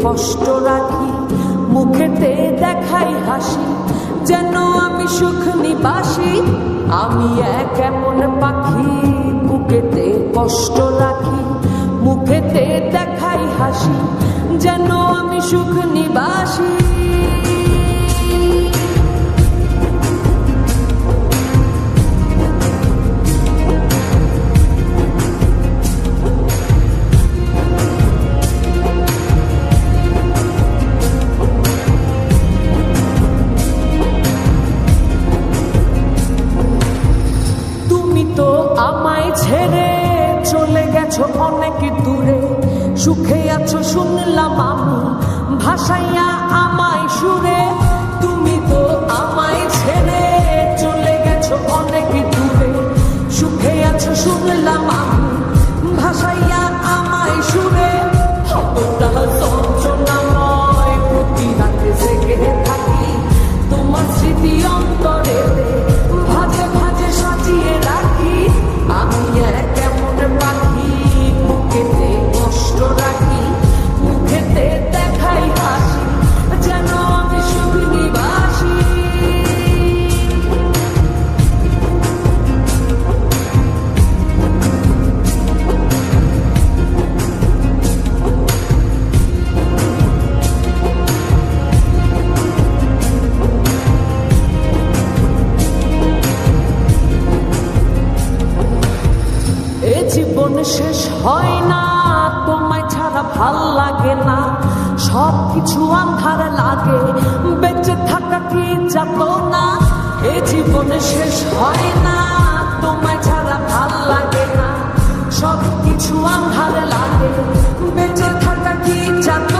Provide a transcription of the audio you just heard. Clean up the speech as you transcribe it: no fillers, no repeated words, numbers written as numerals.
কষ্ট রাখি, মুখেতে দেখাই হাসি, যেন আমি সুখ নিবাসী। আমি এক এমন পাখি, বুকেতে কষ্ট রাখি, মুখেতে দেখাই হাসি, যেন আমি সুখ নিবাসী। আমায় ছেড়ে চলে গেছো অনেক দূরে, সুখে আছো শুনলাম আমি, ভাসাইয়া আমায় সুরে। তুমি তো আমায় ছেড়ে চলে গেছো অনেক দূরে, সুখে আছো শুনলাম আমি, ভাসাইয়া আমায় সুরে। কতটা যন্ত্রণাময় প্রতি রাতে জেগে থাকি, তোমার স্মৃতি অন্তরে ভাজে ভাজে সাজিয়ে রাখি। আমি এক এমন পাখি, বুকেতে কষ্ট রাখি, মুখেতে দেখাই হাসি, যেন আমি সুখ নিবাসী। জীবন শেষ হয় না, তোমায় ছাড়া ভাল লাগে না, সবকিছু আন্ধার লাগে, বেঁচে থাকা কি যাত না। এ জীবন শেষ হয় না, তোমায় ছাড়া ভাল লাগে না, সবকিছু আন্ধার লাগে, বেঁচে থাকা কি যাত